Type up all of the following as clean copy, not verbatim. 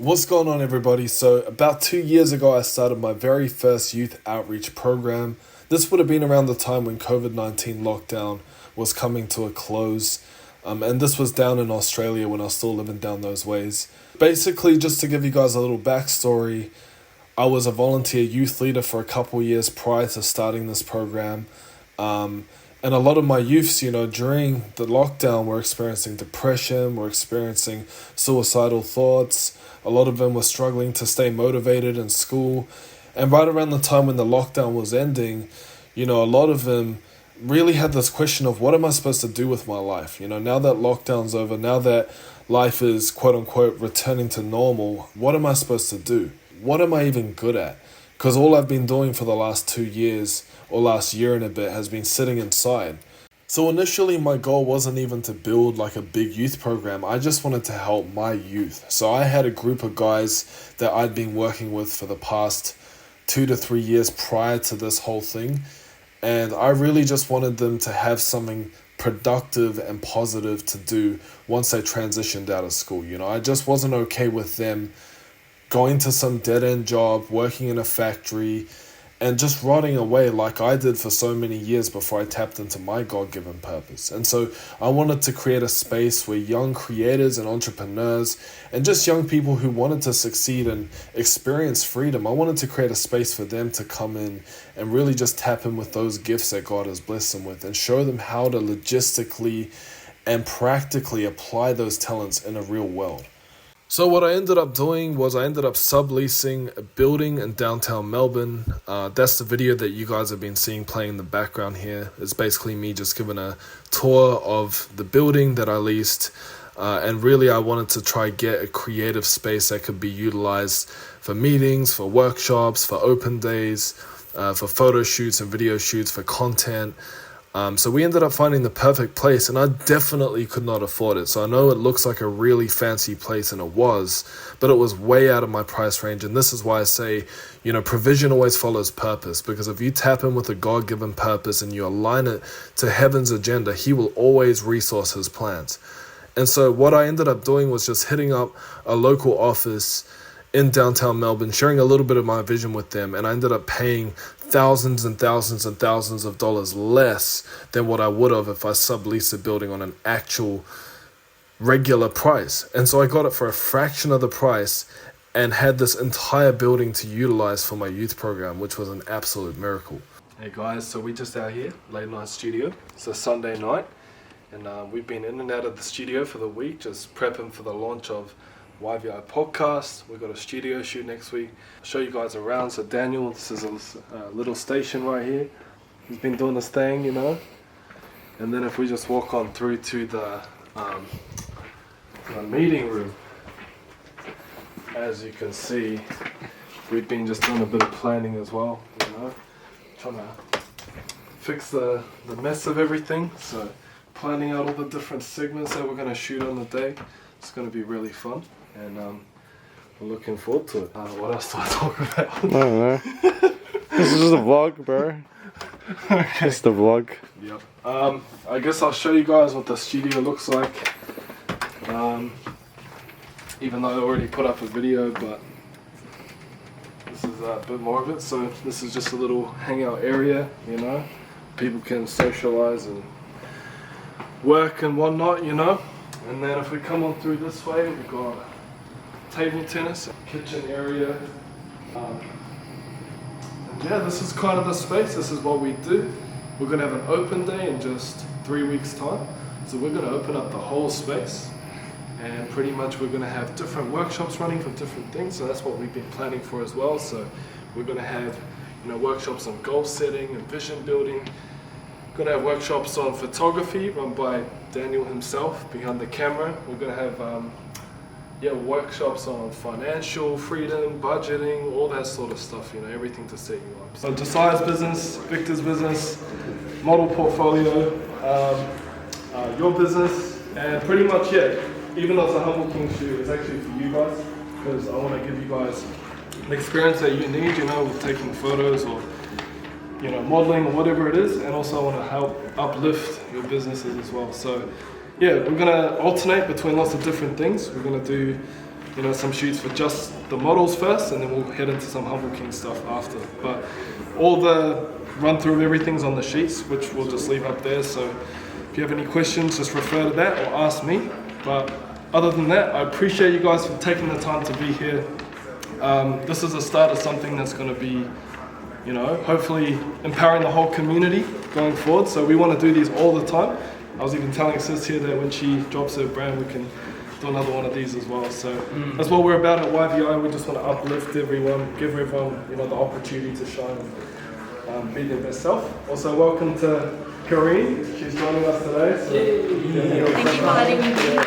What's going on, everybody? So about 2 years ago, I started my very first youth outreach program. This would have been around the time when COVID-19 lockdown was coming to a close. And this was down in Australia when I was still living down those ways. Basically, just to give you guys a little backstory, I was a volunteer youth leader for a couple years prior to starting this program. And a lot of my youths, during the lockdown were experiencing depression, were experiencing suicidal thoughts. A lot of them were struggling to stay motivated in school. And right around the time when the lockdown was ending, a lot of them really had this question of, what am I supposed to do with my life? Now that lockdown's over, now that life is quote unquote returning to normal, what am I supposed to do? What am I even good at? Because all I've been doing for the last 2 years or last year and a bit has been sitting inside. So initially my goal wasn't even to build like a big youth program. I just wanted to help my youth. So I had a group of guys that I'd been working with for the past 2 to 3 years prior to this whole thing. And I really just wanted them to have something productive and positive to do once they transitioned out of school. I just wasn't okay with them going to some dead-end job, working in a factory, and just rotting away like I did for so many years before I tapped into my God-given purpose. And so I wanted to create a space where young creators and entrepreneurs and just young people who wanted to succeed and experience freedom, I wanted to create a space for them to come in and really just tap in with those gifts that God has blessed them with and show them how to logistically and practically apply those talents in a real world. So what I ended up doing was I ended up subleasing a building in downtown Melbourne. That's the video that you guys have been seeing playing in the background here. It's basically me just giving a tour of the building that I leased. And really I wanted to try get a creative space that could be utilized for meetings, for workshops, for open days, for photo shoots and video shoots, for content. So we ended up finding the perfect place, and I definitely could not afford it. So I know it looks like a really fancy place, and it was, but it was way out of my price range. And this is why I say, provision always follows purpose, because if you tap in with a God-given purpose and you align it to heaven's agenda, he will always resource his plans. And so what I ended up doing was just hitting up a local office in downtown Melbourne, sharing a little bit of my vision with them, and I ended up paying thousands and thousands and thousands of dollars less than what I would have if I subleased a building on an actual regular price. And so I got it for a fraction of the price and had this entire building to utilize for my youth program, which was an absolute miracle. Hey guys, so we just out here, late night studio. It's a Sunday night, and we've been in and out of the studio for the week, just prepping for the launch of YVI podcast. We've got a studio shoot next week. I'll show you guys around. So Daniel, this is a little station right here. He's been doing this thing, And then if we just walk on through to the meeting room, as you can see, we've been just doing a bit of planning as well, trying to fix the mess of everything. So planning out all the different segments that we're going to shoot on the day. It's going to be really fun. And we're looking forward to it. What else do I talk about? I don't know. This is just a vlog, bro. Okay. It's the vlog. Yep. I guess I'll show you guys what the studio looks like. Even though I already put up a video, but this is a bit more of it. So this is just a little hangout area, People can socialize and work and whatnot, And then if we come on through this way, we've got table tennis, kitchen area. And yeah, this is kind of the space. This is what we do. We're going to have an open day in just 3 weeks' time. So we're going to open up the whole space. And pretty much we're going to have different workshops running for different things. So that's what we've been planning for as well. So we're going to have workshops on goal setting and vision building. We're going to have workshops on photography run by Daniel himself behind the camera. We're going to have workshops on financial freedom, budgeting, all that sort of stuff, everything to set you up. So Josiah's business, Victor's business, model portfolio, your business, and pretty much, even though it's a Humble King shoot, it's actually for you guys, because I want to give you guys an experience that you need, with taking photos or modeling or whatever it is, and also I want to help uplift your businesses as well. So yeah, we're going to alternate between lots of different things. We're going to do some shoots for just the models first, and then we'll head into some Humble King stuff after. But all the run through of everything's on the sheets, which we'll just leave up there. So if you have any questions, just refer to that or ask me. But other than that, I appreciate you guys for taking the time to be here. This is the start of something that's going to be, hopefully empowering the whole community going forward. So we want to do these all the time. I was even telling Sis here that when she drops her brand, we can do another one of these as well. So that's what we're about at YVI. We just want to uplift everyone, give everyone, the opportunity to shine and be their best self. Also, welcome to Karine. She's joining us today. So, Thank you for letting me be here.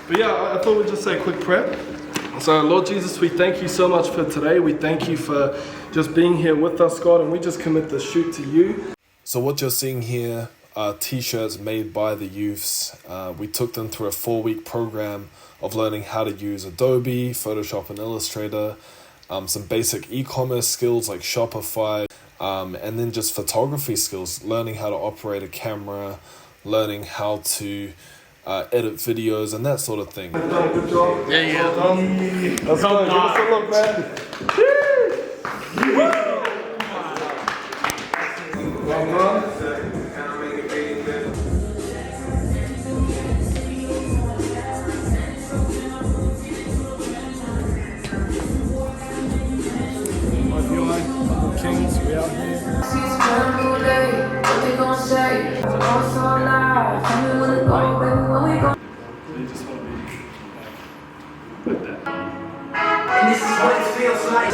But yeah, I thought we'd just say a quick prayer. So Lord Jesus, we thank you so much for today. We thank you for just being here with us, God, and we just commit the shoot to you. So what you're seeing here are t-shirts made by the youths. We took them through a 4-week program of learning how to use Adobe, Photoshop and Illustrator, some basic e-commerce skills like Shopify, and then just photography skills, learning how to operate a camera, learning how to edit videos and that sort of thing. Good job. Yeah. Let's go. Give us a look, man. Well done. Kings, we out here. You just want to be like that. This is what it feels like.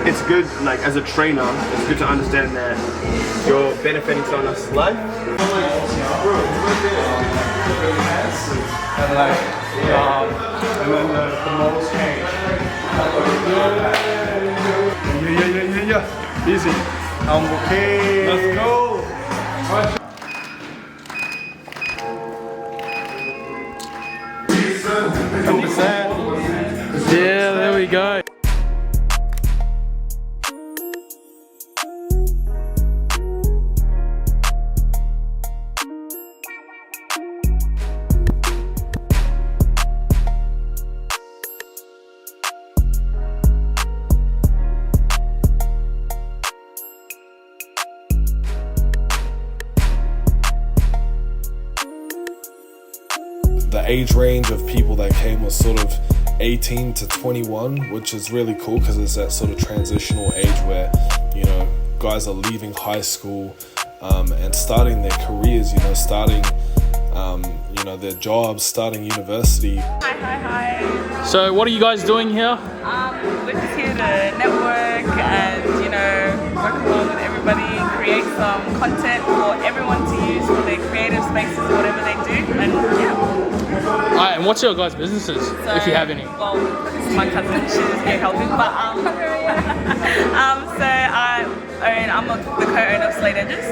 It's good, like as a trainer, it's good to understand that you're benefiting someone else's life. And then the models change. Yeah. Easy. Humble King. Let's go. Yeah, there we go. The age range of people that came was sort of 18 to 21, which is really cool because it's that sort of transitional age where, guys are leaving high school and starting their careers, starting, their jobs, starting university. Hi. So what are you guys doing here? We're just here to network and, work along with everybody, create some content for everyone to use for their creative spaces, whatever they do, and yeah. Alright, and what's your guys' businesses, So, if you have any? Well, this is my cousin, she's just here helping, but I'm the co-owner of Slate Edges.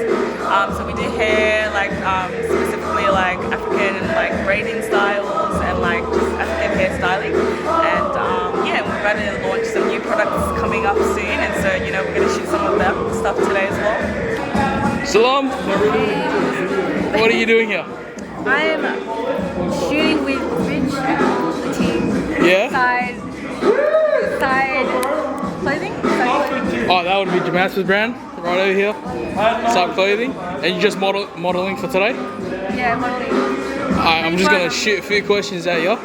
So we do hair, specifically African braiding styles and just African hairstyling. And we're about to launch some new products coming up soon, and so we're going to shoot some of that stuff today as well. Salam, what are you doing here? I am shooting with Rich and the team. Yeah? Side clothing. Oh, that would be Jamas's brand, right over here. Side clothing. And you just modeling for today? Yeah, modeling. Alright, I'm just gonna shoot a few questions at you.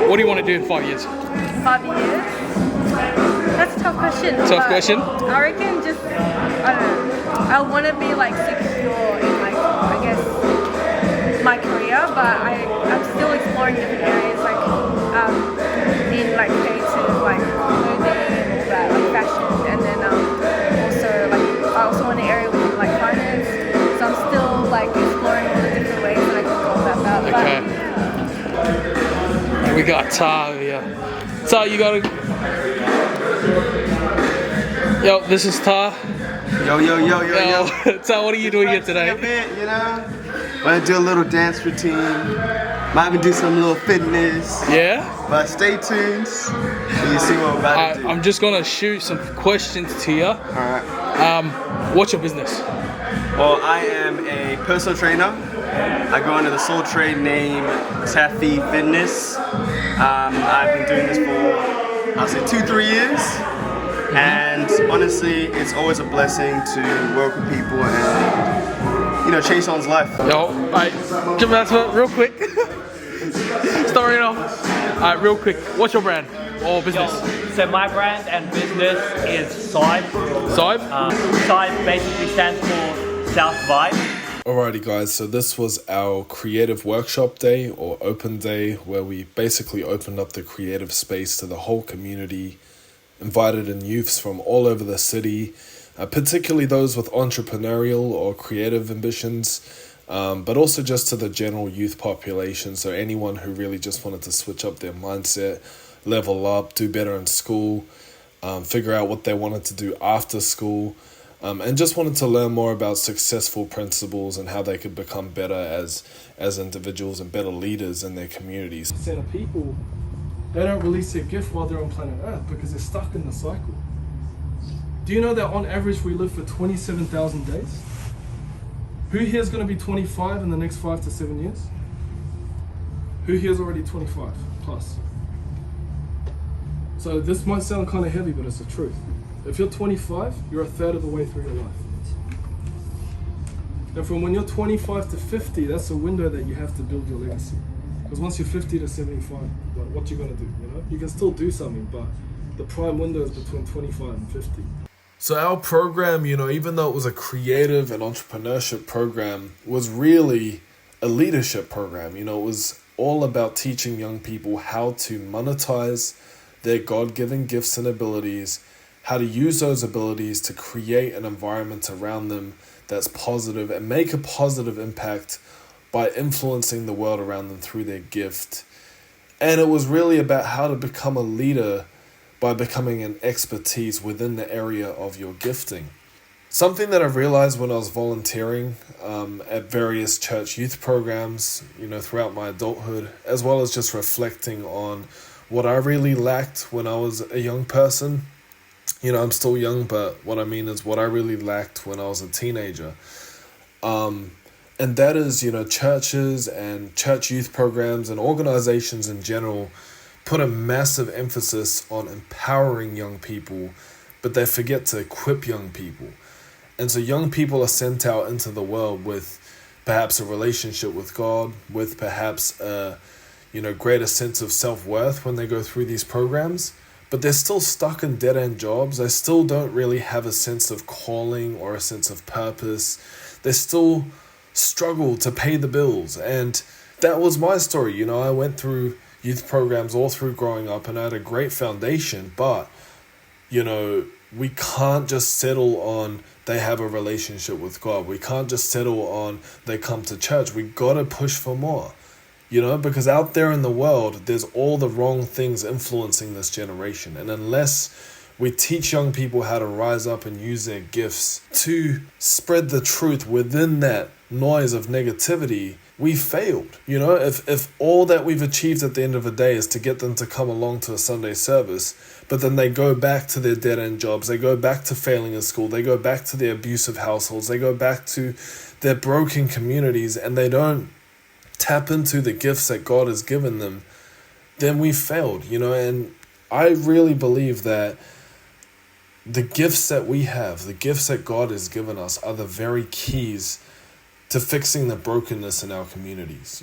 What do you want to do in 5 years? 5 years? That's a tough question. Tough question? I reckon I don't know. I want to be secure in my career, but I'm still exploring different areas in creative clothing and all that, fashion, and then I also want an area within finance. So I'm still exploring all the different ways that I can go about that. Okay. We got Ta over here. Ta, you gotta. Yo, this is Ta. Yo. Ta, what are you doing here today? Want to do a little dance routine. Might even do some little fitness. Yeah? But stay tuned and you see what we're about to do. I'm just gonna shoot some questions to you. Alright. What's your business? Well, I am a personal trainer. I go under the sole trade name Taffy Fitness. I've been doing this for, I'll say 2-3 years. And honestly, it's always a blessing to work with people and, change someone's life. Yo, alright, Jim, that's real quick. Starting off. Alright, real quick. What's your brand or business? So my brand and business is Sibe. Sibe? Sibe basically stands for South Vibe. Alrighty guys, so this was our creative workshop day or open day where we basically opened up the creative space to the whole community, invited in youths from all over the city, particularly those with entrepreneurial or creative ambitions, but also just to the general youth population, so anyone who really just wanted to switch up their mindset, level up, do better in school, figure out what they wanted to do after school, and just wanted to learn more about successful principles and how they could become better as individuals and better leaders in their communities. Percent of people, they don't release their gift while they're on planet Earth because they're stuck in the cycle. Do you know that on average we live for 27,000 days? Who here is going to be 25 in the next 5 to 7 years? Who here is already 25 plus? So this might sound kind of heavy, but it's the truth. If you're 25, you're a third of the way through your life. And from when you're 25 to 50, that's a window that you have to build your legacy. Because once you're 50 to 75, what you gonna do? You can still do something, but the prime window is between 25 and 50. So our program, even though it was a creative and entrepreneurship program, was really a leadership program. It was all about teaching young people how to monetize their God-given gifts and abilities, how to use those abilities to create an environment around them that's positive and make a positive impact by influencing the world around them through their gift. And it was really about how to become a leader by becoming an expertise within the area of your gifting. Something that I realized when I was volunteering at various church youth programs, throughout my adulthood, as well as just reflecting on what I really lacked when I was a young person. I'm still young, but what I mean is what I really lacked when I was a teenager. And that is, churches and church youth programs and organizations in general put a massive emphasis on empowering young people, but they forget to equip young people. And so young people are sent out into the world with perhaps a relationship with God, with perhaps a greater sense of self-worth when they go through these programs, but they're still stuck in dead-end jobs. They still don't really have a sense of calling or a sense of purpose. They still struggle to pay the bills. And that was my story. I went through youth programs all through growing up and I had a great foundation, but, we can't just settle on they have a relationship with God. We can't just settle on they come to church. We got to push for more. Because out there in the world, there's all the wrong things influencing this generation. And unless we teach young people how to rise up and use their gifts to spread the truth within that noise of negativity, we failed. If all that we've achieved at the end of the day is to get them to come along to a Sunday service, but then they go back to their dead-end jobs, they go back to failing in school, they go back to their abusive households, they go back to their broken communities, and they don't tap into the gifts that God has given them, then we failed, and I really believe that the gifts that we have, the gifts that God has given us are the very keys to fixing the brokenness in our communities.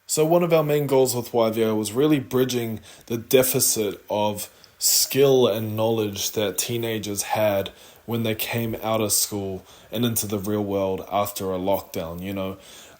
So one of our main goals with YVO was really bridging the deficit of skill and knowledge that teenagers had when they came out of school and into the real world after a lockdown,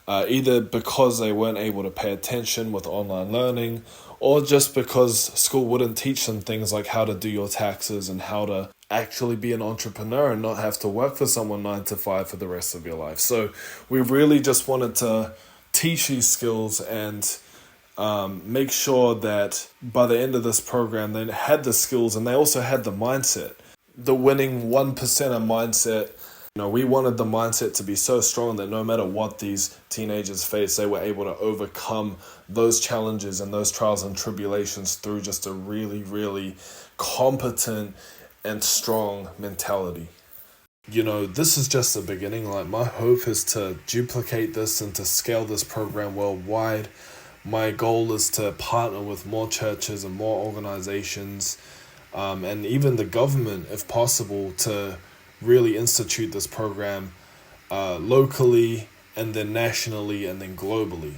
either because they weren't able to pay attention with online learning or just because school wouldn't teach them things like how to do your taxes and how to actually be an entrepreneur and not have to work for someone 9 to 5 for the rest of your life. So we really just wanted to teach these skills and make sure that by the end of this program, they had the skills and they also had the mindset, the winning 1%er mindset. We wanted the mindset to be so strong that no matter what these teenagers face, they were able to overcome those challenges and those trials and tribulations through just a really, really competent and strong mentality. You know, this is just the beginning. Like, my hope is to duplicate this and to scale this program worldwide. My goal is to partner with more churches and more organizations, and even the government, if possible, to really institute this program locally and then nationally and then globally.